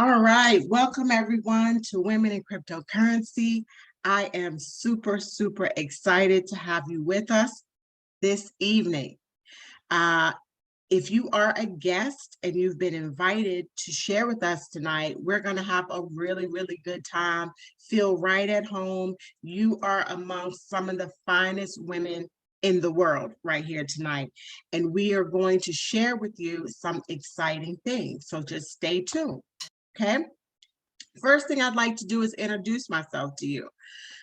All right, welcome everyone to Women in Cryptocurrency. I am super excited to have you with us this evening. Uh, if you are a guest and you've been invited to share with us tonight, we're going to have a really good time. Feel right at home. You are amongst some of the finest women in the world right here tonight. And we are going to share with you some exciting things. So just stay tuned. Okay. First thing I'd like to do is introduce myself to you.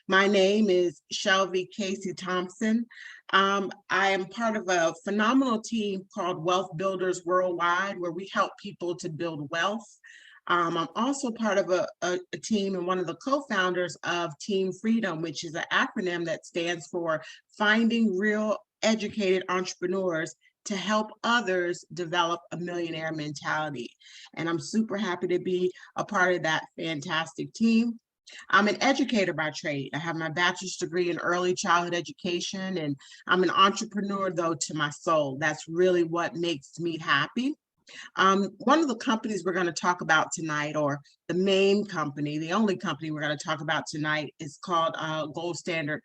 My name is Shelby Casey Thompson. I am part of a phenomenal team called Wealth Builders Worldwide, where we help people to build wealth. I'm also part of a team and one of the co-founders of Team Freedom, which is an acronym that stands for Finding Real Educated Entrepreneurs to help others develop a millionaire mentality. And I'm super happy to be a part of that fantastic team. I'm an educator by trade. I have my bachelor's degree in early childhood education, and I'm an entrepreneur, though, to my soul. That's really what makes me happy. One of the companies we're going to talk about tonight, or the main company, the only company we're going to talk about tonight, is called Gold Standard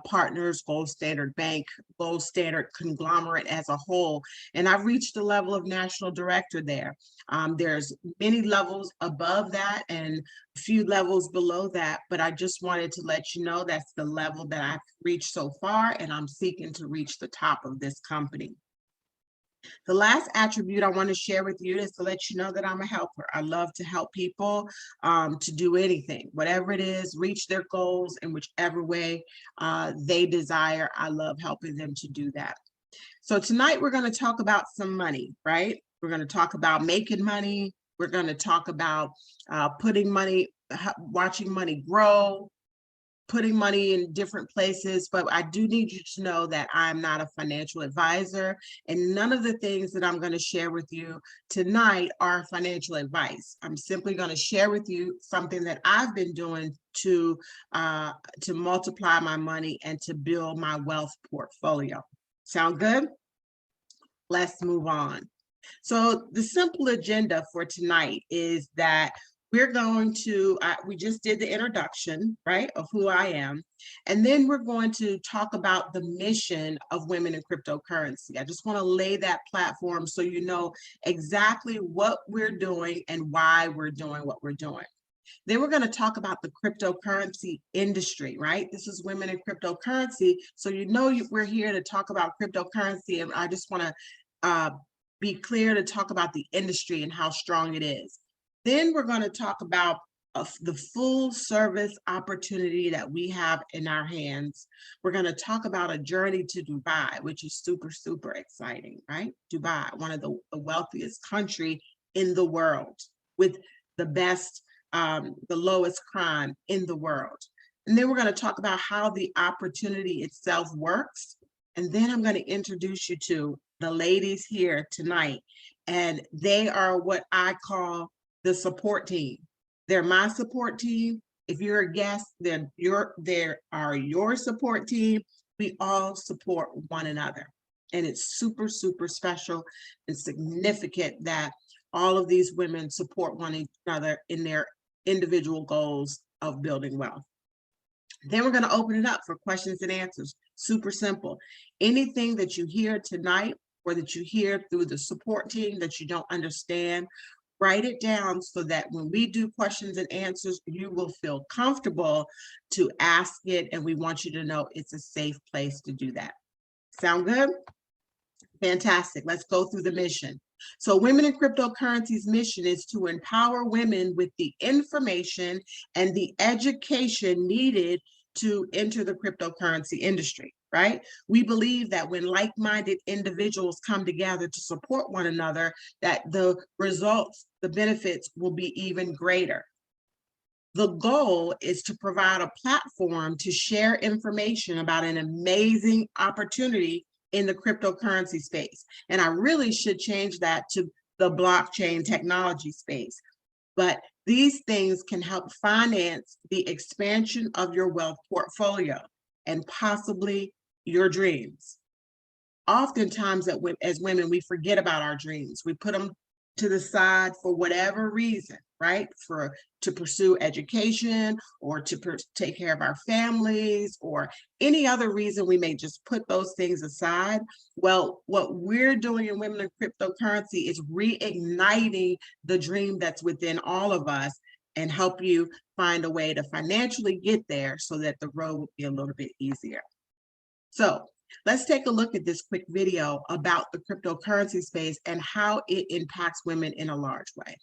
Partners, Gold Standard Bank, Gold Standard Conglomerate as a whole. And I've reached the level of national director there. There's many levels above that and a few levels below that, but I just wanted to let you know that's the level that I've reached so far, and I'm seeking to reach the top of this company. The last attribute I want to share with you is to let you know that I'm a helper. I love to help people to do anything, whatever it is, reach their goals in whichever way they desire. I love helping them to do that. So tonight we're going to talk about some money, right? We're going to talk about making money. We're going to talk about putting money, watching money grow, putting money in different places, but I do need you to know that I'm not a financial advisor, and none of the things that I'm going to share with you tonight are financial advice. I'm simply going to share with you something that I've been doing to multiply my money and to build my wealth portfolio. Sound good? Let's move on. So the simple agenda for tonight is that we're going to, we just did the introduction, right, of who I am. And then we're going to talk about the mission of Women in Cryptocurrency. I just want to lay that platform so you know exactly what we're doing and why we're doing what we're doing. Then we're going to talk about the cryptocurrency industry, right? This is Women in Cryptocurrency. So you know we're here to talk about cryptocurrency, and I just want to be clear to talk about the industry and how strong it is. Then we're going to talk about the full service opportunity that we have in our hands. We're going to talk about a journey to Dubai, which is super exciting, right? Dubai, one of the wealthiest country in the world with the best, the lowest crime in the world. And then we're going to talk about how the opportunity itself works. And then I'm going to introduce you to the ladies here tonight, and they are what I call the support team. They're my support team. If you're a guest, they are your support team. We all support one another. And it's super special and significant that all of these women support one another in their individual goals of building wealth. Then we're going to open it up for questions and answers. Super simple. Anything that you hear tonight or that you hear through the support team that you don't understand, write it down so that when we do questions and answers, you will feel comfortable to ask it, and we want you to know it's a safe place to do that. Sound good? Fantastic. Let's go through the mission. So Women in Cryptocurrency's mission is to empower women with the information and the education needed to enter the cryptocurrency industry, right? We believe that when like-minded individuals come together to support one another, that the results, the benefits will be even greater. The goal is to provide a platform to share information about an amazing opportunity in the cryptocurrency space. And I really should change that to the blockchain technology space. But these things can help finance the expansion of your wealth portfolio and possibly your dreams. Oftentimes as women, we forget about our dreams. We put them to the side for whatever reason, right? To pursue education or to take care of our families or any other reason we may just put those things aside. Well, what we're doing in Women in Cryptocurrency is reigniting the dream that's within all of us and help you find a way to financially get there so that the road would be a little bit easier. So let's take a look at this quick video about the cryptocurrency space and how it impacts women in a large way.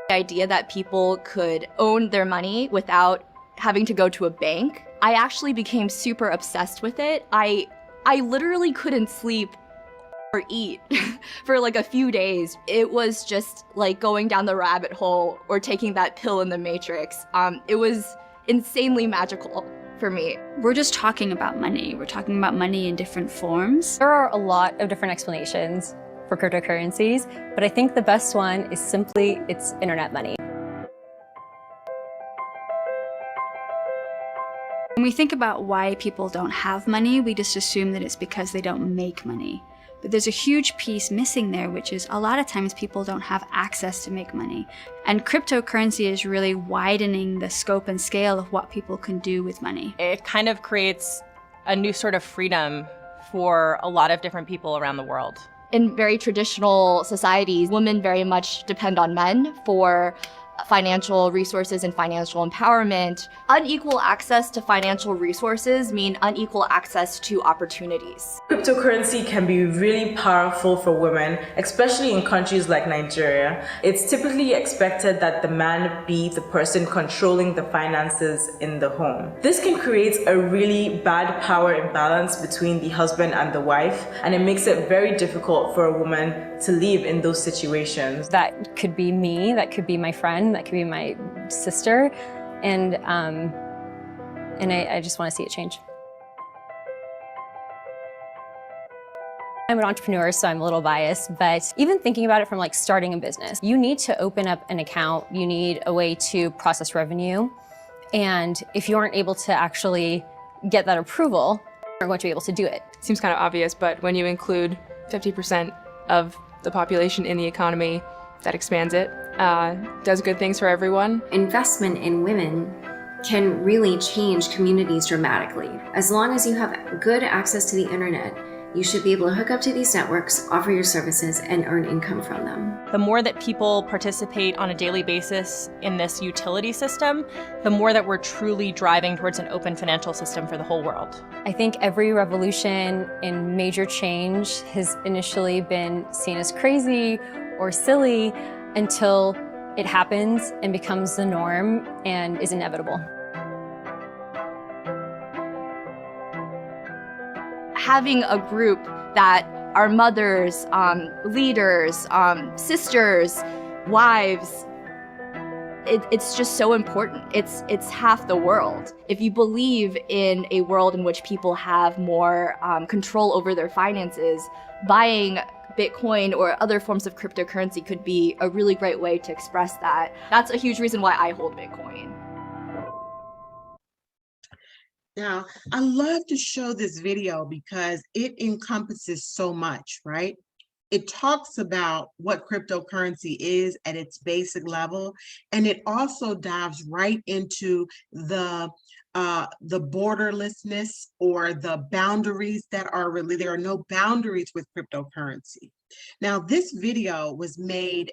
The idea that people could own their money without having to go to a bank, I actually became super obsessed with it. I literally couldn't sleep or eat for like a few days. It was just like going down the rabbit hole or taking that pill in the Matrix. It was insanely magical for me. We're just talking about money. We're talking about money in different forms. There are a lot of different explanations for cryptocurrencies, but I think the best one is simply it's internet money. When we think about why people don't have money, we just assume that it's because they don't make money. But there's a huge piece missing there, which is a lot of times people don't have access to make money. And cryptocurrency is really widening the scope and scale of what people can do with money. It kind of creates a new sort of freedom for a lot of different people around the world. In very traditional societies, women very much depend on men for financial resources and financial empowerment. Unequal access to financial resources mean unequal access to opportunities. Cryptocurrency can be really powerful for women, especially in countries like Nigeria. It's typically expected that the man be the person controlling the finances in the home. This can create a really bad power imbalance between the husband and the wife, and it makes it very difficult for a woman to live in those situations. That could be me, that could be my friend, that could be my sister, and I just want to see it change. I'm an entrepreneur, so I'm a little biased, but even thinking about it from like starting a business, you need to open up an account, you need a way to process revenue, and if you aren't able to actually get that approval, you aren't going to be able to do it. Seems kind of obvious, but when you include 50% of the population in the economy, that expands it, does good things for everyone. Investment in women can really change communities dramatically. As long as you have good access to the internet, you should be able to hook up to these networks, offer your services, and earn income from them. The more that people participate on a daily basis in this utility system, the more that we're truly driving towards an open financial system for the whole world. I think every revolution and major change has initially been seen as crazy or silly until it happens and becomes the norm and is inevitable. Having a group that are mothers, leaders, sisters, wives, it's just so important. It's half the world. If you believe in a world in which people have more control over their finances, buying Bitcoin or other forms of cryptocurrency could be a really great way to express that. That's a huge reason why I hold Bitcoin. Now, I love to show this video because it encompasses so much, right? It talks about what cryptocurrency is at its basic level, and it also dives right into the borderlessness or the boundaries that are really, there are no boundaries with cryptocurrency. Now, this video was made,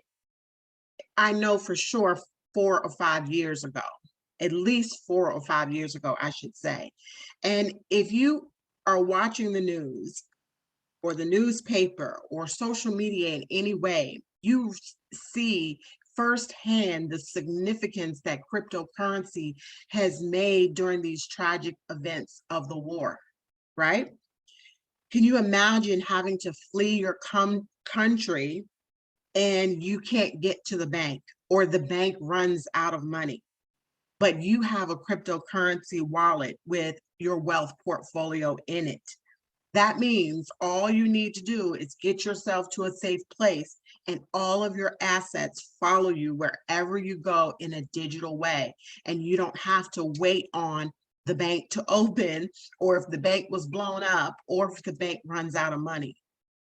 I know for sure, 4 or 5 years ago. At least 4 or 5 years ago, I should say. And if you are watching the news or the newspaper or social media in any way, you see firsthand the significance that cryptocurrency has made during these tragic events of the war, right? Can you imagine having to flee your country and you can't get to the bank, or the bank runs out of money, but you have a cryptocurrency wallet with your wealth portfolio in it? That means all you need to do is get yourself to a safe place and all of your assets follow you wherever you go in a digital way. And you don't have to wait on the bank to open, or if the bank was blown up, or if the bank runs out of money.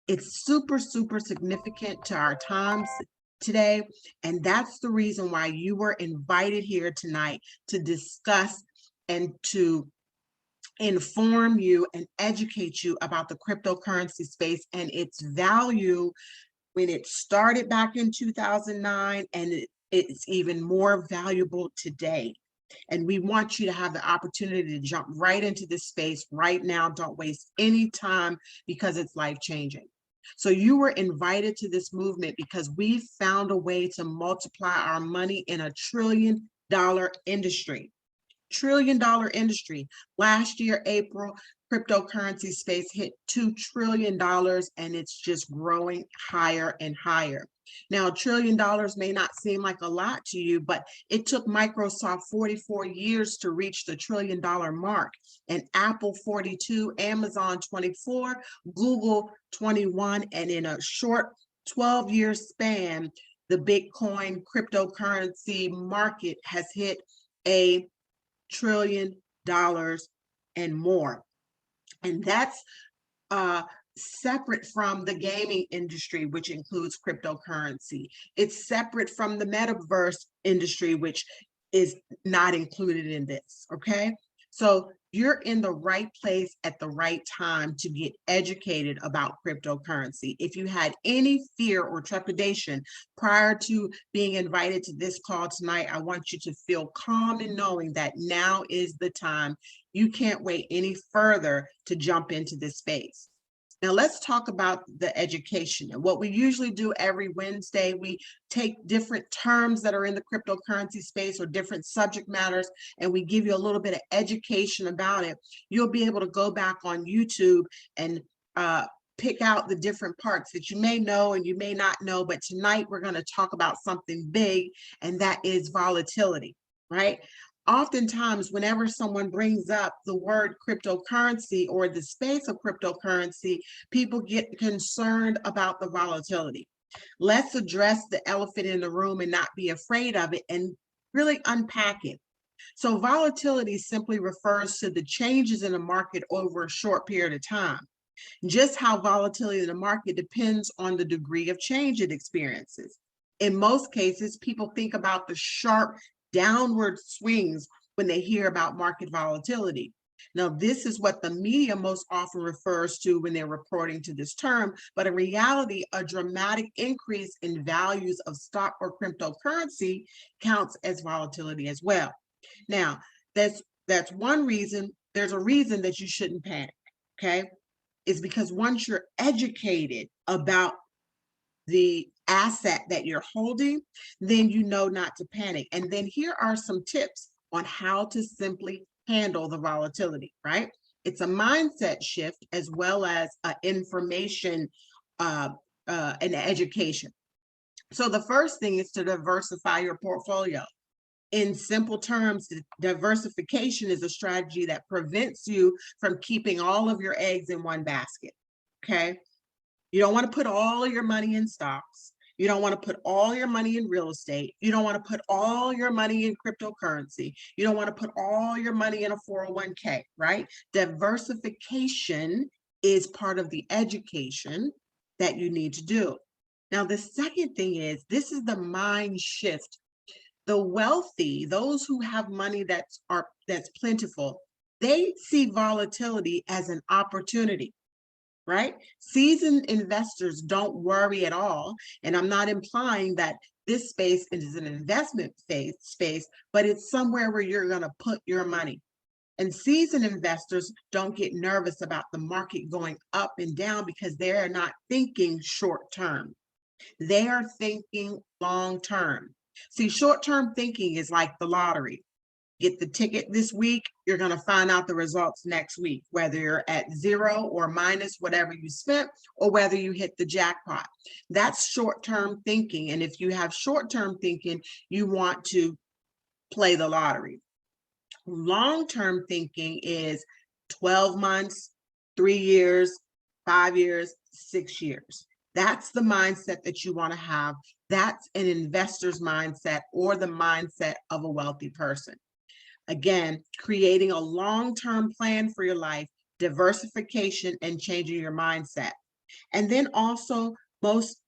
It's super, super significant to our times today. And that's the reason why you were invited here tonight to discuss and to inform you and educate you about the cryptocurrency space and its value when it started back in 2009, and it's even more valuable today. And we want you to have the opportunity to jump right into this space right now. Don't waste any time because it's life-changing. So you were invited to this movement because we found a way to multiply our money in $1 trillion industry. $1 trillion industry. Last year, April, cryptocurrency space hit $2 trillion, and it's just growing higher and higher. Now, $1 trillion may not seem like a lot to you, but it took Microsoft 44 years to reach the $1 trillion mark, and Apple 42, Amazon 24, Google 21, and in a short 12-year span, the Bitcoin cryptocurrency market has hit $1 trillion and more. And that's separate from the gaming industry, which includes cryptocurrency. It's separate from the metaverse industry, which is not included in this, okay? So you're in the right place at the right time to get educated about cryptocurrency. If you had any fear or trepidation prior to being invited to this call tonight, I want you to feel calm in knowing that now is the time. You can't wait any further to jump into this space. Now let's talk about the education. And what we usually do every Wednesday, we take different terms that are in the cryptocurrency space or different subject matters, and we give you a little bit of education about it. You'll be able to go back on YouTube and pick out the different parts that you may know and you may not know, but tonight we're going to talk about something big, and that is volatility, right? Oftentimes, whenever someone brings up the word cryptocurrency or the space of cryptocurrency, people get concerned about the volatility. Let's address the elephant in the room and not be afraid of it and really unpack it. So volatility simply refers to the changes in the market over a short period of time. Just how volatility in the market depends on the degree of change it experiences. In most cases, people think about the sharp downward swings when they hear about market volatility. Now, this is what the media most often refers to when they're reporting to this term, but in reality, a dramatic increase in values of stock or cryptocurrency counts as volatility as well. Now, that's one reason. There's a reason that you shouldn't panic, okay? It's because once you're educated about the asset that you're holding, then you know not to panic. And then here are some tips on how to simply handle the volatility, right? It's a mindset shift as well as information and education. So the first thing is to diversify your portfolio. In simple terms, diversification is a strategy that prevents you from keeping all of your eggs in one basket, okay? You don't want to put all your money in stocks. You don't want to put all your money in real estate. You don't want to put all your money in cryptocurrency. You don't want to put all your money in a 401k, right? Diversification is part of the education that you need to do. Now, the second thing is, this is the mind shift. The wealthy, those who have money that's plentiful, they see volatility as an opportunity. Right? Seasoned investors don't worry at all. And I'm not implying that this space is an investment space, but it's somewhere where you're going to put your money. And seasoned investors don't get nervous about the market going up and down because they are not thinking short term. They are thinking long term. See, short term thinking is like the lottery. Get the ticket this week, you're going to find out the results next week, whether you're at zero or minus whatever you spent, or whether you hit the jackpot. That's short-term thinking. And if you have short-term thinking, you want to play the lottery. Long-term thinking is 12 months, 3 years, 5 years, 6 years. That's the mindset that you want to have. That's an investor's mindset or the mindset of a wealthy person. Again, creating a long-term plan for your life, diversification, and changing your mindset. And then also, most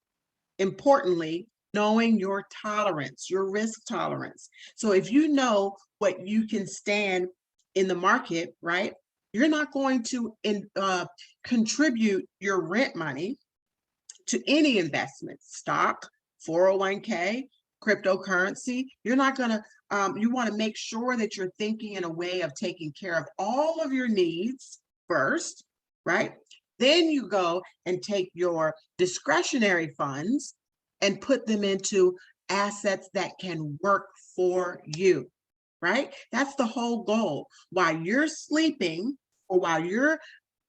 importantly, knowing your tolerance, your risk tolerance. So if you know what you can stand in the market, right? You're not going to contribute your rent money to any investment, stock, 401k, cryptocurrency. You're not going to, you want to make sure that you're thinking in a way of taking care of all of your needs first, right? Then you go and take your discretionary funds and put them into assets that can work for you, right? That's the whole goal. While you're sleeping or while you're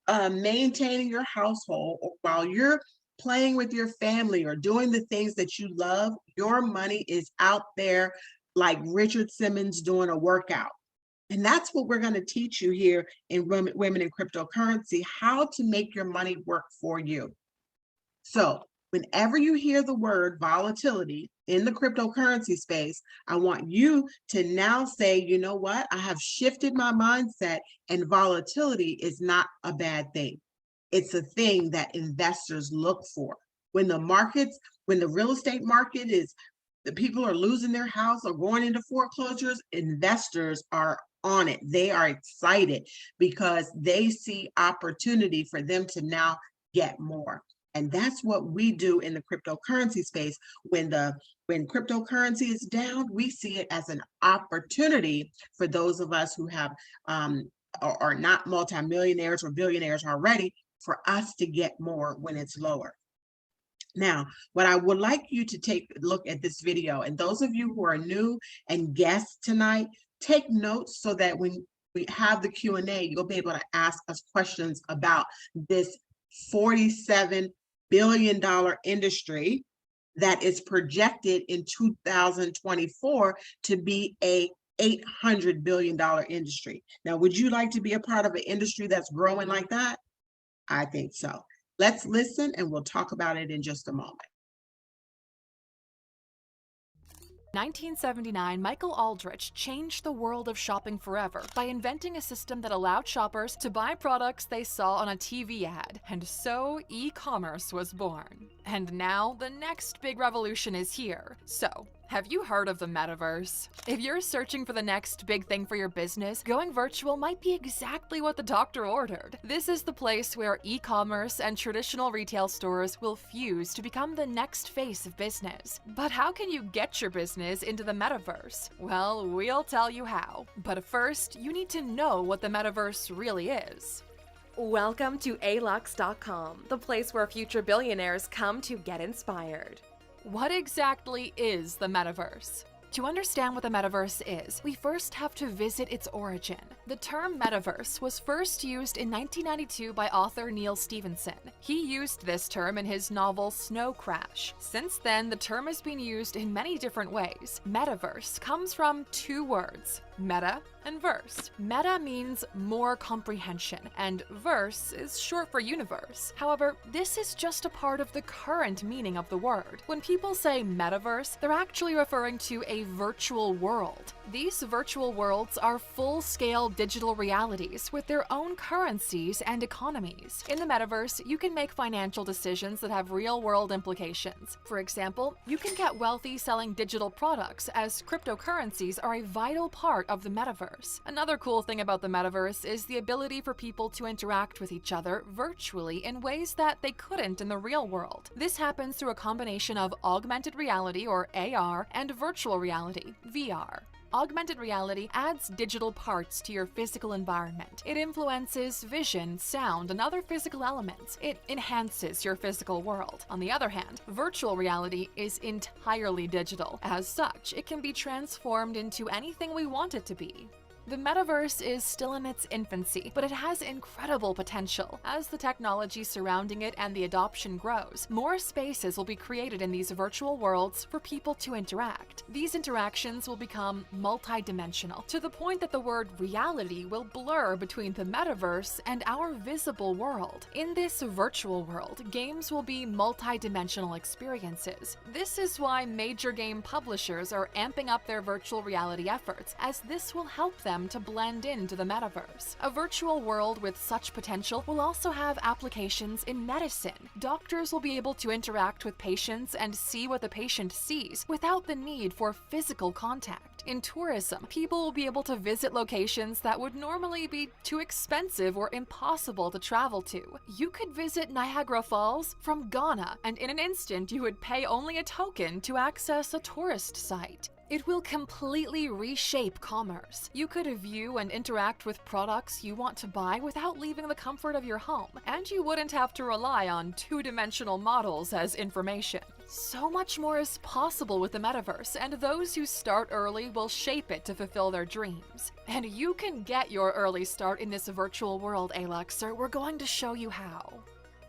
maintaining your household, or while you're playing with your family or doing the things that you love, your money is out there like Richard Simmons doing a workout. And that's what we're going to teach you here in Women in Cryptocurrency, how to make your money work for you. So whenever you hear the word volatility in the cryptocurrency space, I want you to now say, you know what? I have shifted my mindset, and volatility is not a bad thing. It's a thing that investors look for. When the real estate market the people are losing their house or going into foreclosures, investors are on it. They are excited because they see opportunity for them to now get more. And that's what we do in the cryptocurrency space. When cryptocurrency is down, we see it as an opportunity for those of us who have are not multimillionaires or billionaires already, for us to get more when it's lower. Now, what I would like you to take a look at this video, and those of you who are new and guests tonight, take notes so that when we have the Q&A, you'll be able to ask us questions about this $47 billion industry that is projected in 2024 to be a $800 billion industry. Now, would you like to be a part of an industry that's growing like that? I think so. Let's listen, and we'll talk about it in just a moment. 1979, Michael Aldrich changed the world of shopping forever by inventing a system that allowed shoppers to buy products they saw on a TV ad, and so e-commerce was born. And now the next big revolution is here. So, have you heard of the metaverse? If you're searching for the next big thing for your business, going virtual might be exactly what the doctor ordered. This is the place where e-commerce and traditional retail stores will fuse to become the next face of business. But how can you get your business into the metaverse? Well, we'll tell you how. But first, you need to know what the metaverse really is. Welcome to alux.com, the place where future billionaires come to get inspired. What exactly is the metaverse? To understand what the metaverse is, we first have to visit its origin. The term metaverse was first used in 1992 by author Neal Stephenson. He used this term in his novel Snow Crash. Since then, the term has been used in many different ways. Metaverse comes from two words, meta and verse. Meta means more comprehension, and verse is short for universe. However, this is just a part of the current meaning of the word. When people say metaverse, they're actually referring to a virtual world. These virtual worlds are full-scale digital realities with their own currencies and economies. In the metaverse, you can make financial decisions that have real-world implications. For example, you can get wealthy selling digital products, as cryptocurrencies are a vital part of the metaverse. Another cool thing about the metaverse is the ability for people to interact with each other virtually in ways that they couldn't in the real world. This happens through a combination of augmented reality, or AR, and virtual reality, VR. Augmented reality adds digital parts to your physical environment. It influences vision, sound, and other physical elements. It enhances your physical world. On the other hand, virtual reality is entirely digital. As such, it can be transformed into anything we want it to be. The metaverse is still in its infancy, but it has incredible potential. As the technology surrounding it and the adoption grows, more spaces will be created in these virtual worlds for people to interact. These interactions will become multidimensional, to the point that the word reality will blur between the metaverse and our visible world. In this virtual world, games will be multidimensional experiences. This is why major game publishers are amping up their virtual reality efforts, as this will help them them to blend into the metaverse. A virtual world with such potential will also have applications in medicine. Doctors will be able to interact with patients and see what the patient sees without the need for physical contact. In tourism, people will be able to visit locations that would normally be too expensive or impossible to travel to. You could visit Niagara Falls from Ghana, and in an instant you would pay only a token to access a tourist site. It will completely reshape commerce. You could view and interact with products you want to buy without leaving the comfort of your home, and you wouldn't have to rely on two-dimensional models as information. So much more is possible with the metaverse, and those who start early will shape it to fulfill their dreams. And you can get your early start in this virtual world, Alexer. We're going to show you how.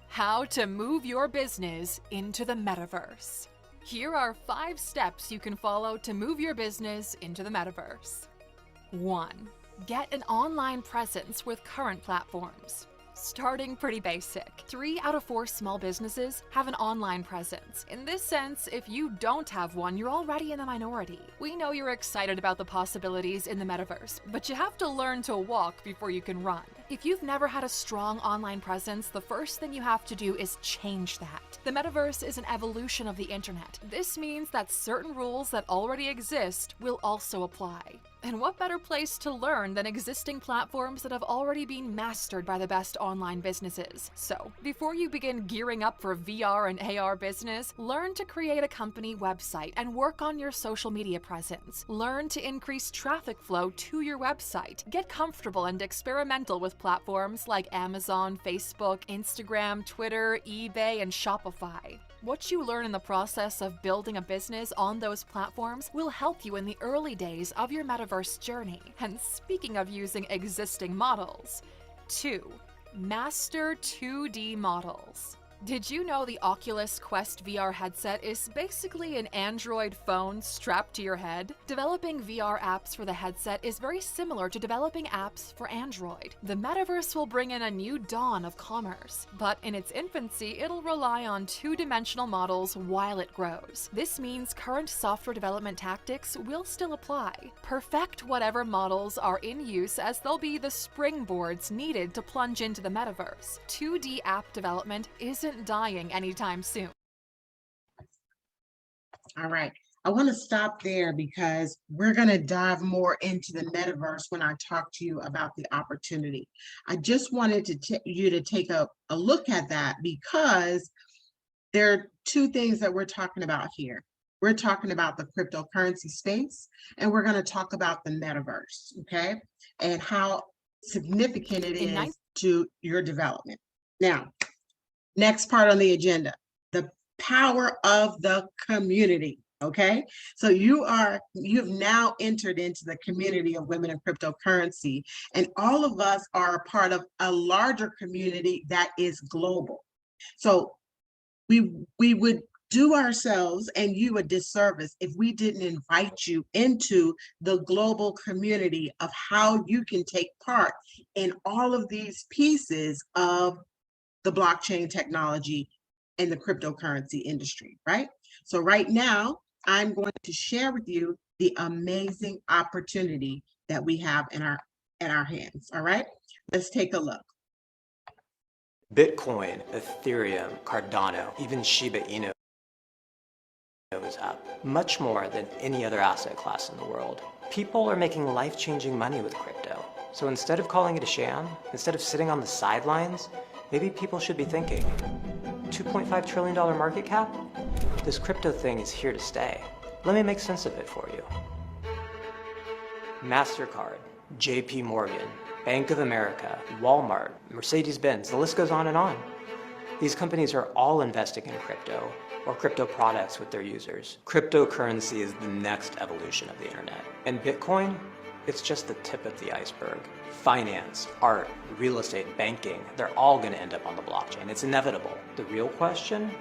How to move your business into the metaverse. Here are 5 steps you can follow to move your business into the metaverse. 1. Get an online presence with current platforms. Starting pretty basic. 3 out of 4 small businesses have an online presence. In this sense, if you don't have one, you're already in the minority. We know you're excited about the possibilities in the metaverse, but you have to learn to walk before you can run. If you've never had a strong online presence, the first thing you have to do is change that. The metaverse is an evolution of the internet. This means that certain rules that already exist will also apply. And what better place to learn than existing platforms that have already been mastered by the best online businesses? So, before you begin gearing up for VR and AR business, learn to create a company website and work on your social media presence. Learn to increase traffic flow to your website. Get comfortable and experimental with platforms like Amazon, Facebook, Instagram, Twitter, eBay, and Shopify. What you learn in the process of building a business on those platforms will help you in the early days of your metaverse journey. And speaking of using existing models, 2. Master 2D models. Did you know the Oculus Quest VR headset is basically an Android phone strapped to your head? Developing VR apps for the headset is very similar to developing apps for Android. The metaverse will bring in a new dawn of commerce, but in its infancy, it'll rely on two-dimensional models while it grows. This means current software development tactics will still apply. Perfect whatever models are in use, as they'll be the springboards needed to plunge into the metaverse. 2D app development isn't dying anytime soon. All right. I want to stop there because we're going to dive more into the metaverse when I talk to you about the opportunity. I just wanted you to take a look at that, because there are 2 things that we're talking about here. We're talking about the cryptocurrency space, and we're going to talk about the metaverse, okay? And how significant it is to your development. Now, next part on the agenda, the power of the community, okay? So you've now entered into the community of women in cryptocurrency, and all of us are a part of a larger community that is global. So we would do ourselves and you a disservice if we didn't invite you into the global community of how you can take part in all of these pieces of the blockchain technology and the cryptocurrency industry, right? So right now, I'm going to share with you the amazing opportunity that we have in our hands, all right? Let's take a look. Bitcoin, Ethereum, Cardano, even Shiba Inu is up, much more than any other asset class in the world. People are making life-changing money with crypto. So instead of calling it a sham, instead of sitting on the sidelines, maybe people should be thinking, $2.5 trillion market cap? This crypto thing is here to stay. Let me make sense of it for you. MasterCard, JP Morgan, Bank of America, Walmart, Mercedes-Benz, the list goes on and on. These companies are all investing in crypto or crypto products with their users. Cryptocurrency is the next evolution of the internet. And Bitcoin, it's just the tip of the iceberg. Finance, art, real estate, banking, they're all going to end up on the blockchain. It's inevitable. The real question,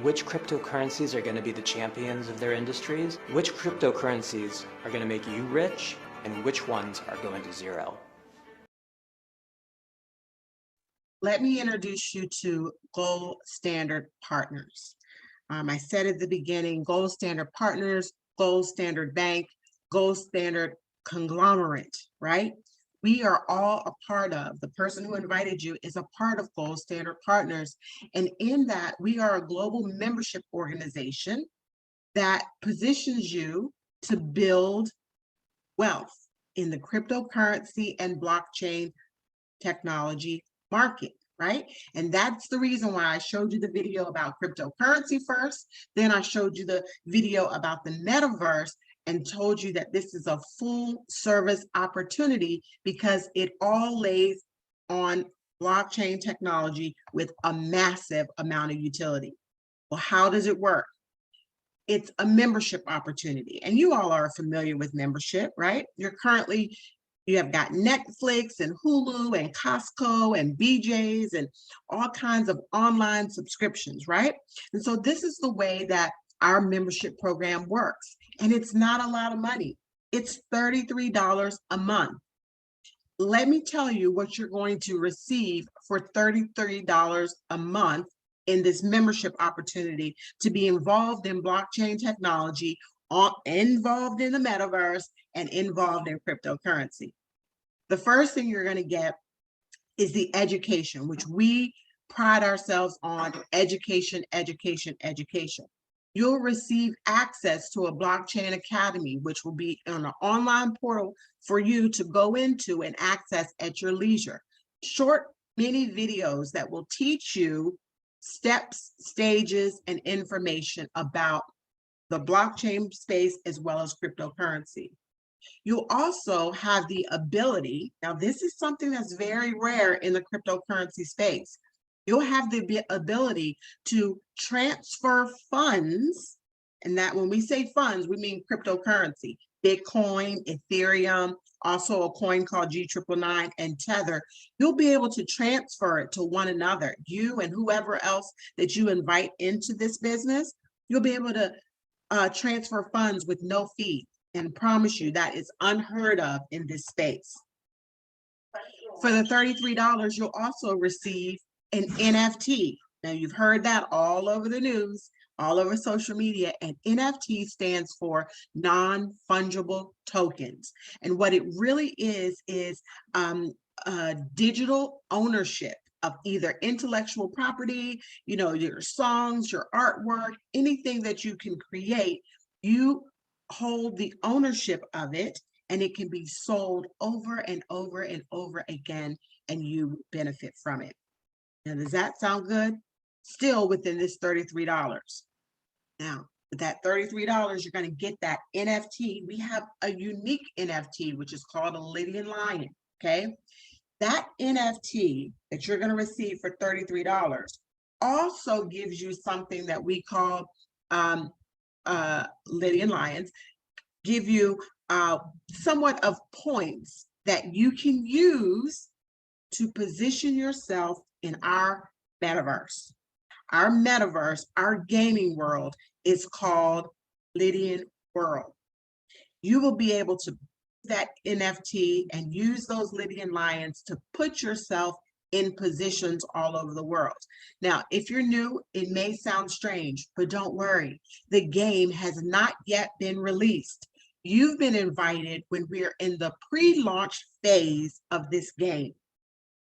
which cryptocurrencies are going to be the champions of their industries? Which cryptocurrencies are going to make you rich, and which ones are going to zero? Let me introduce you to Gold Standard Partners. I said at the beginning, Gold Standard Partners, Gold Standard Bank, Gold Standard conglomerate, right? We are all a part of, the person who invited you is a part of Gold Standard Partners. And in that, we are a global membership organization that positions you to build wealth in the cryptocurrency and blockchain technology market, right? And that's the reason why I showed you the video about cryptocurrency first. Then I showed you the video about the metaverse and told you that this is a full service opportunity because it all lays on blockchain technology with a massive amount of utility. Well, how does it work? It's a membership opportunity. And you all are familiar with membership, right? You have got Netflix and Hulu and Costco and BJ's and all kinds of online subscriptions, right? And so this is the way that our membership program works. And it's not a lot of money. It's $33 a month. Let me tell you what you're going to receive for $33 a month in this membership opportunity to be involved in blockchain technology, involved in the metaverse, and involved in cryptocurrency. The first thing you're going to get is the education, which we pride ourselves on: education, education, education. You'll receive access to a blockchain academy, which will be on an online portal for you to go into and access at your leisure. Short mini videos that will teach you steps, stages, and information about the blockchain space as well as cryptocurrency. You'll also have the ability, now this is something that's very rare in the cryptocurrency space. You'll have the ability to transfer funds, and that when we say funds, we mean cryptocurrency, Bitcoin, Ethereum, also a coin called G999 and Tether. You'll be able to transfer it to one another, you and whoever else that you invite into this business. You'll be able to transfer funds with no fee, and promise you that is unheard of in this space. For the $33, you'll also receive an NFT. Now you've heard that all over the news, all over social media, and NFT stands for non-fungible tokens. And what it really is digital ownership of either intellectual property, your songs, your artwork, anything that you can create, you hold the ownership of it, and it can be sold over and over and over again, and you benefit from it. Now, does that sound good? Still within this $33. Now, with that $33, you're going to get that NFT. We have a unique NFT, which is called a Lydian Lion, okay? That NFT that you're going to receive for $33 also gives you something that we call Lydian Lions, give you somewhat of points that you can use to position yourself in our metaverse. Our metaverse, our gaming world, is called Lydian World. You will be able to that NFT and use those Lydian Lions to put yourself in positions all over the world. Now, if you're new, it may sound strange, but don't worry. The game has not yet been released. You've been invited when we're in the pre-launch phase of this game.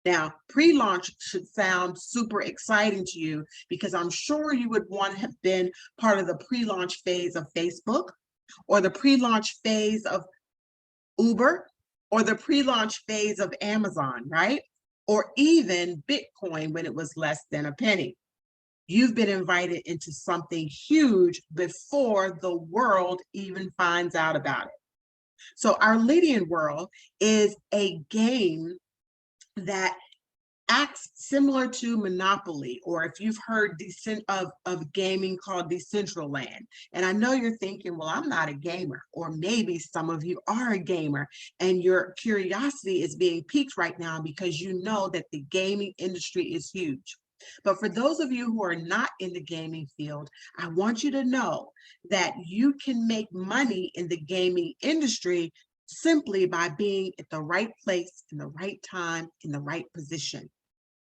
Now, pre-launch should sound super exciting to you because I'm sure you would want to have been part of the pre-launch phase of Facebook, or the pre-launch phase of Uber, or the pre-launch phase of Amazon, right? Or even Bitcoin when it was less than a penny. You've been invited into something huge before the world even finds out about it. So our Lydian World is a game that acts similar to Monopoly, or if you've heard of gaming called Decentraland. And I know you're thinking, well, I'm not a gamer, or maybe some of you are a gamer and your curiosity is being piqued right now because you know that the gaming industry is huge. But for those of you who are not in the gaming field, I want you to know that you can make money in the gaming industry simply by being at the right place, in the right time, in the right position.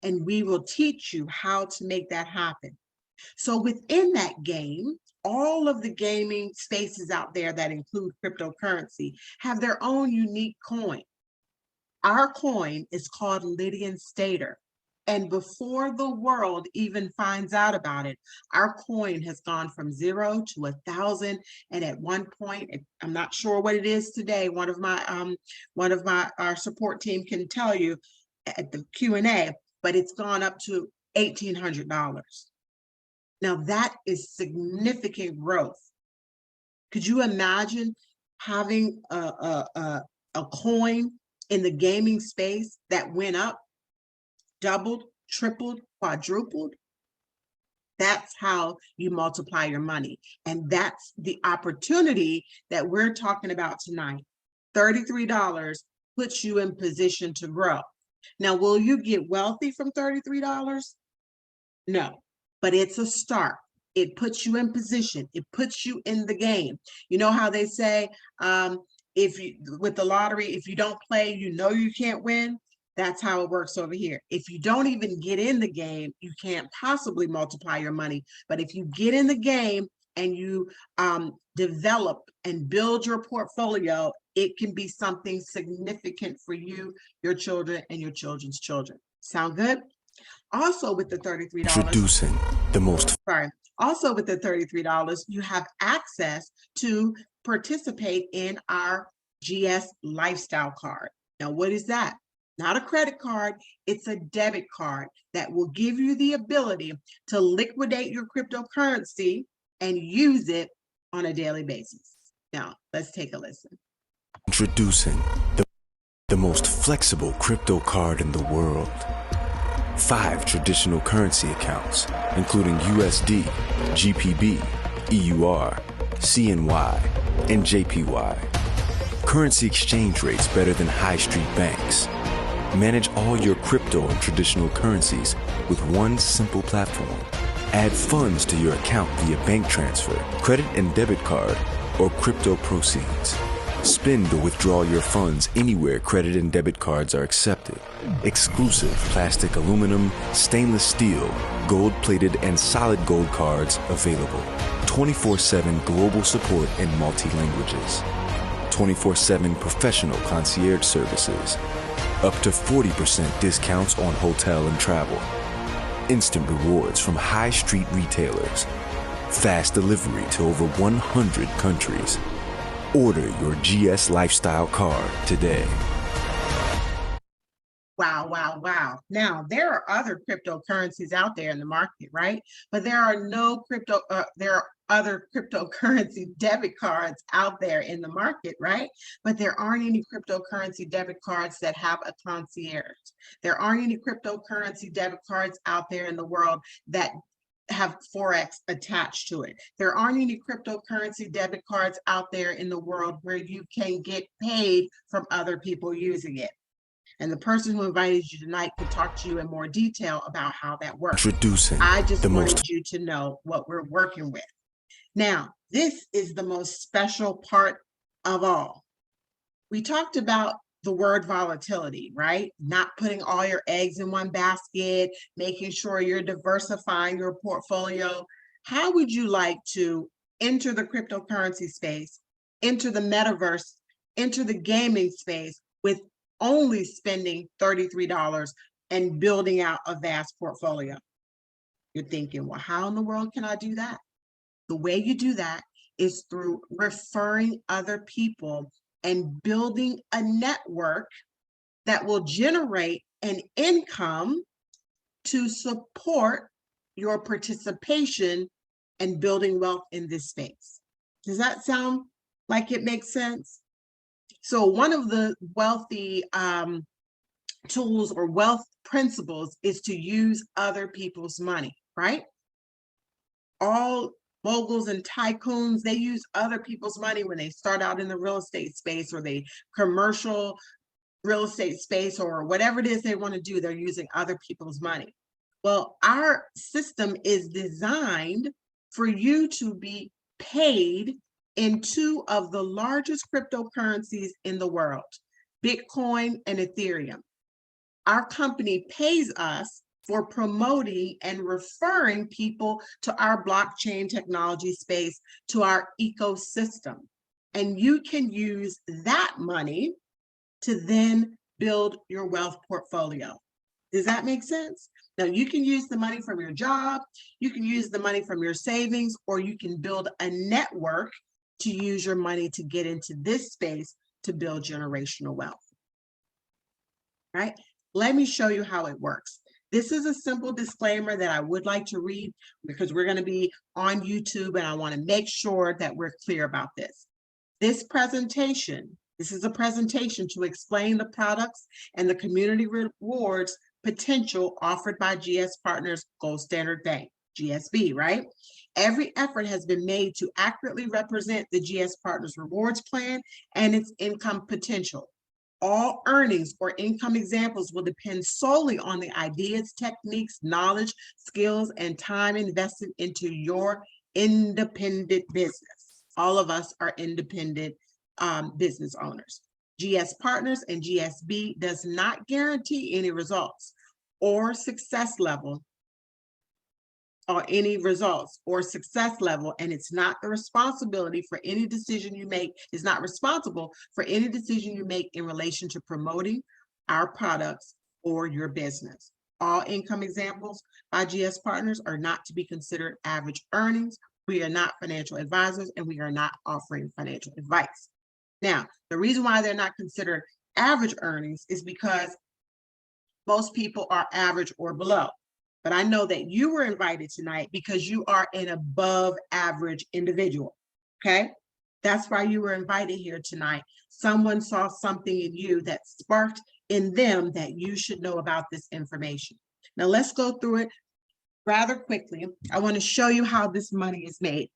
And we will teach you how to make that happen. So within that game, all of the gaming spaces out there that include cryptocurrency have their own unique coin. Our coin is called Lydian Stater. And before the world even finds out about it, our coin has gone from 0 to 1,000. And at one point, I'm not sure what it is today. One of our support team can tell you at the Q&A, but it's gone up to $1,800. Now that is significant growth. Could you imagine having a coin in the gaming space that went up, doubled, tripled, quadrupled? That's how you multiply your money. And that's the opportunity that we're talking about tonight. $33 puts you in position to grow. Now, will you get wealthy from $33? No, but it's a start. It puts you in position. It puts you in the game. You know how they say, with the lottery, if you don't play, you know you can't win. That's how it works over here. If you don't even get in the game, you can't possibly multiply your money. But if you get in the game and you develop and build your portfolio, it can be something significant for you, your children, and your children's children. Sound good? Also with the $33, introducing the most. Also with the $33, you have access to participate in our GS Lifestyle Card. Now, what is that? Not a credit card, it's a debit card that will give you the ability to liquidate your cryptocurrency and use it on a daily basis. Now, let's take a listen. Introducing the most flexible crypto card in the world. 5 traditional currency accounts, including USD, GPB, EUR, CNY, and JPY. Currency exchange rates better than high street banks. Manage all your crypto and traditional currencies with one simple platform. Add funds to your account via bank transfer, credit and debit card, or crypto proceeds. Spend or withdraw your funds anywhere credit and debit cards are accepted. Exclusive plastic, aluminum, stainless steel, gold-plated, and solid gold cards available. 24/7 global support in multi-languages. 24/7 professional concierge services. Up to 40% discounts on hotel and travel. Instant rewards from high street retailers. Fast delivery to over 100 countries. Order your GS Lifestyle Card today. Wow, wow, wow. Now, there are other cryptocurrencies out there in the market, right? But there are there are other cryptocurrency debit cards out there in the market, right? But there aren't any cryptocurrency debit cards that have a concierge. There aren't any cryptocurrency debit cards out there in the world that have Forex attached to it. There aren't any cryptocurrency debit cards out there in the world where you can get paid from other people using it. And the person who invited you tonight could talk to you in more detail about how that works. Introducing I just wanted you to know what we're working with. Now, this is the most special part of all. We talked about the word volatility, right? Not putting all your eggs in one basket, making sure you're diversifying your portfolio. How would you like to enter the cryptocurrency space, enter the metaverse, enter the gaming space with only spending $33 and building out a vast portfolio? You're thinking, well, how in the world can I do that? The way you do that is through referring other people and building a network that will generate an income to support your participation and building wealth in this space. Does that sound like it makes sense? So one of the wealthy tools or wealth principles is to use other people's money, right? All moguls and tycoons, they use other people's money when they start out in the real estate space or the commercial real estate space or whatever it is they want to do, they're using other people's money. Well, our system is designed for you to be paid in 2 of the largest cryptocurrencies in the world, Bitcoin and Ethereum. Our company pays us for promoting and referring people to our blockchain technology space, to our ecosystem. And you can use that money to then build your wealth portfolio. Does that make sense? Now, you can use the money from your job, you can use the money from your savings, or you can build a network to use your money to get into this space to build generational wealth. Right? Let me show you how it works. This is a simple disclaimer that I would like to read because we're going to be on YouTube and I want to make sure that we're clear about this. This is a presentation to explain the products and the community rewards potential offered by GS Partners Gold Standard Bank, GSB, right? Every effort has been made to accurately represent the GS Partners Rewards Plan and its income potential. All earnings or income examples will depend solely on the ideas, techniques, knowledge, skills, and time invested into your independent business. All of us are independent business owners. GS Partners and GSB does not guarantee any results or success level and it's not the responsibility for any decision you make, is not responsible for any decision you make in relation to promoting our products or your business. All income examples by GS Partners are not to be considered average earnings. We are not financial advisors and we are not offering financial advice. Now, the reason why they're not considered average earnings is because most people are average or below. But I know that you were invited tonight because you are an above average individual, okay? That's why you were invited here tonight. Someone saw something in you that sparked in them that you should know about this information. Now let's go through it rather quickly. I want to show you how this money is made.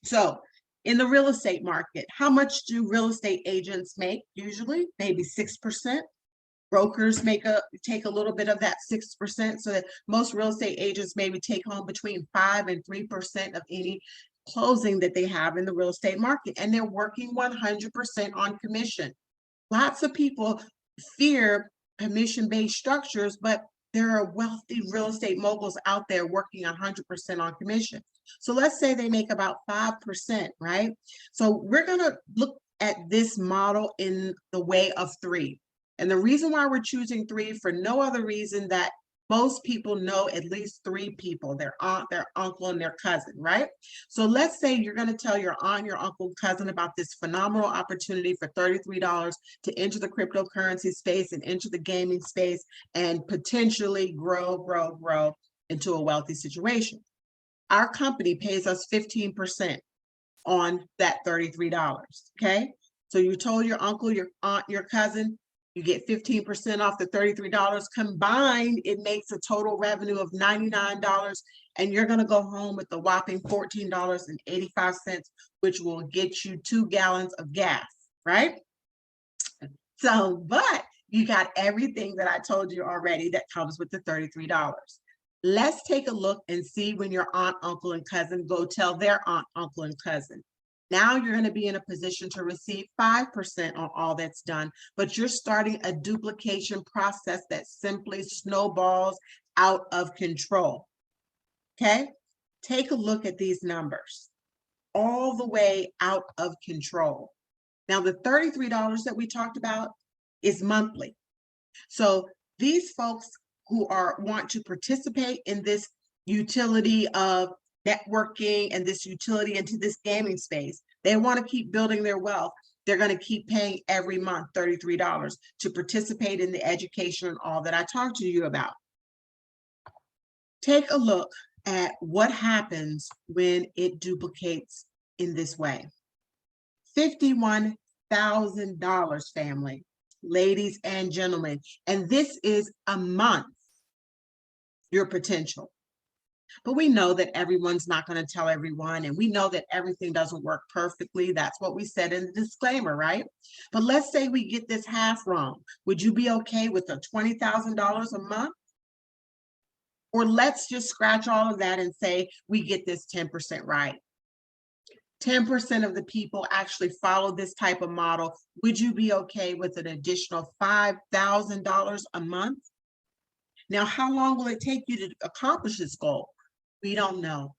So in the real estate market, how much do real estate agents make? Usually maybe 6%. Brokers take a little bit of that 6%, so that most real estate agents maybe take home between 5 and 3% of any closing that they have in the real estate market, and they're working 100% on commission. Lots of people fear commission-based structures, but there are wealthy real estate moguls out there working 100% on commission. So let's say they make about 5%, right? So we're gonna look at this model in the way of 3. And the reason why we're choosing 3 for no other reason that most people know at least 3 people, their aunt, their uncle, and their cousin, right? So let's say you're going to tell your aunt, your uncle, cousin about this phenomenal opportunity for $33 to enter the cryptocurrency space and enter the gaming space and potentially grow into a wealthy situation. Our company pays us 15% on that $33, okay? So you told your uncle, your aunt, your cousin, you get 15% off the $33. Combined, it makes a total revenue of $99, and you're going to go home with a whopping $14.85, which will get you 2 gallons of gas, right? So, but you got everything that I told you already that comes with the $33. Let's take a look and see when your aunt, uncle, and cousin go tell their aunt, uncle, and cousin. Now you're going to be in a position to receive 5% on all that's done, but you're starting a duplication process that simply snowballs out of control. Okay? Take a look at these numbers. All the way out of control. Now the $33 that we talked about is monthly. So these folks who want to participate in this utility of networking and this utility into this gaming space, they want to keep building their wealth. They're going to keep paying every month $33 to participate in the education and all that I talked to you about. Take a look at what happens when it duplicates in this way. $51,000, family, ladies and gentlemen, and this is a month, your potential. But we know that everyone's not going to tell everyone, and we know that everything doesn't work perfectly. That's what we said in the disclaimer, right? But let's say we get this half wrong. Would you be okay with a $20,000 a month? Or let's just scratch all of that and say we get this 10% right. 10% of the people actually follow this type of model. Would you be okay with an additional $5,000 a month? Now, how long will it take you to accomplish this goal? We don't know.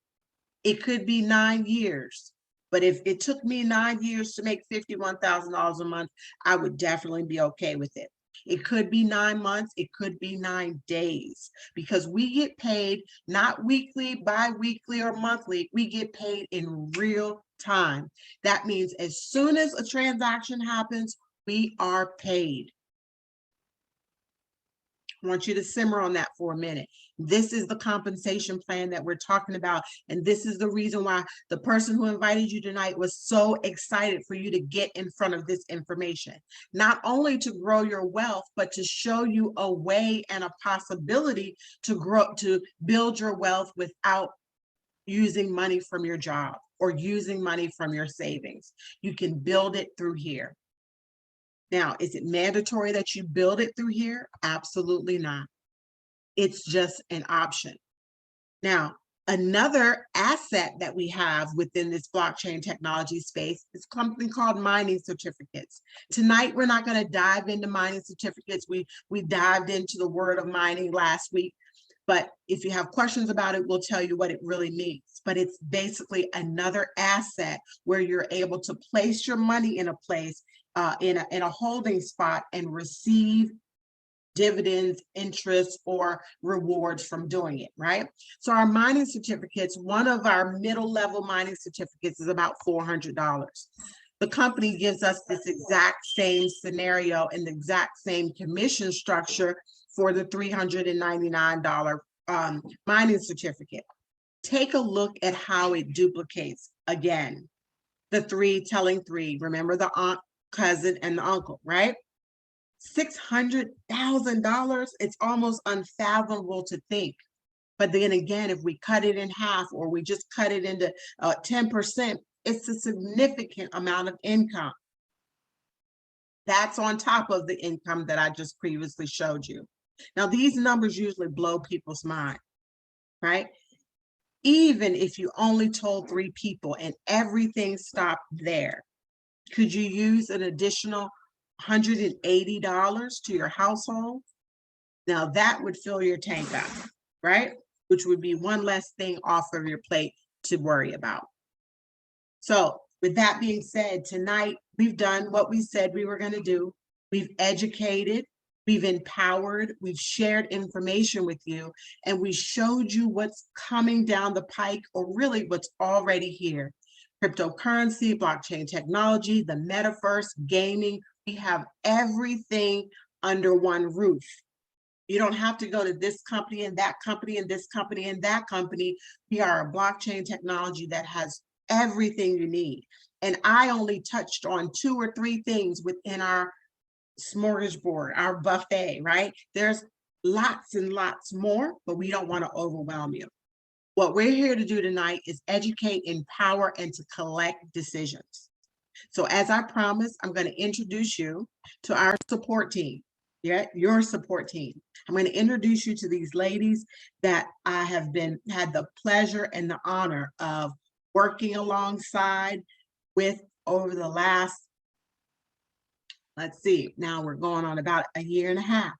It could be 9 years, but if it took me 9 years to make $51,000 a month, I would definitely be okay with it. It could be 9 months, it could be 9 days, because we get paid not weekly, bi-weekly, or monthly. We get paid in real time. That means as soon as a transaction happens, we are paid. I want you to simmer on that for a minute. This is the compensation plan that we're talking about. And this is the reason why the person who invited you tonight was so excited for you to get in front of this information. Not only to grow your wealth, but to show you a way and a possibility to grow, to build your wealth without using money from your job or using money from your savings. You can build it through here. Now, is it mandatory that you build it through here? Absolutely not. It's just an option. Now, another asset that we have within this blockchain technology space is something called mining certificates. Tonight, we're not going to dive into mining certificates. We dived into the word of mining last week, but if you have questions about it, we'll tell you what it really means. But it's basically another asset where you're able to place your money in a place, in a holding spot, and receive dividends, interest, or rewards from doing it, right? So our mining certificates, one of our middle level mining certificates is about $400. The company gives us this exact same scenario and the exact same commission structure for the $399 mining certificate. Take a look at how it duplicates again. The three telling three, remember the aunt, cousin, and the uncle, right? $600,000, it's almost unfathomable to think. But then again, if we cut it in half or we just cut it into 10%, it's a significant amount of income. That's on top of the income that I just previously showed you. Now, these numbers usually blow people's mind, right? Even if you only told 3 people and everything stopped there, could you use an additional $180 to your household? Now that would fill your tank up, right? Which would be one less thing off of your plate to worry about. So with that being said, tonight we've done what we said we were going to do. We've educated, we've empowered, we've shared information with you, and we showed you what's coming down the pike, or really what's already here. Cryptocurrency, blockchain technology, the metaverse, gaming. We have everything under one roof. You don't have to go to this company and that company and this company and that company. We are a blockchain technology that has everything you need. And I only touched on 2 or 3 things within our smorgasbord, our buffet, right? There's lots and lots more, but we don't want to overwhelm you. What we're here to do tonight is educate, empower, and to collect decisions. So as I promised, I'm going to introduce you to our support team. Yeah, your support team. I'm going to introduce you to these ladies that I have had the pleasure and the honor of working alongside with over the last, let's see, now we're going on about a year and a half.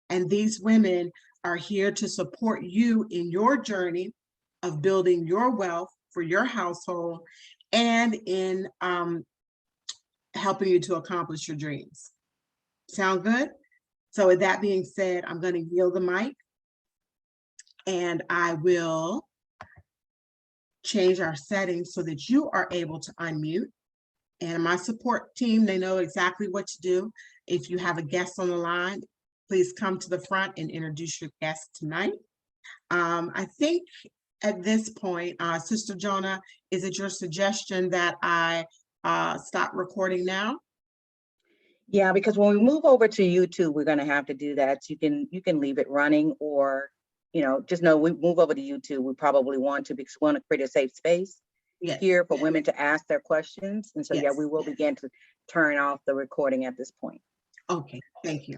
And these women are here to support you in your journey of building your wealth for your household and in helping you to accomplish your dreams. Sound good? So with that being said, I'm going to yield the mic and I will change our settings so that you are able to unmute. And my support team, they know exactly what to do. If you have a guest on the line, please come to the front and introduce your guest tonight. I think at this point, Sister Jonah, is it your suggestion that I stop recording now? Yeah, because when we move over to YouTube, we're going to have to do that. So you can leave it running, or just know we move over to YouTube. We probably want to, because we want to create a safe space here for women to ask their questions. And so yeah, we will begin to turn off the recording at this point. Okay, thank you.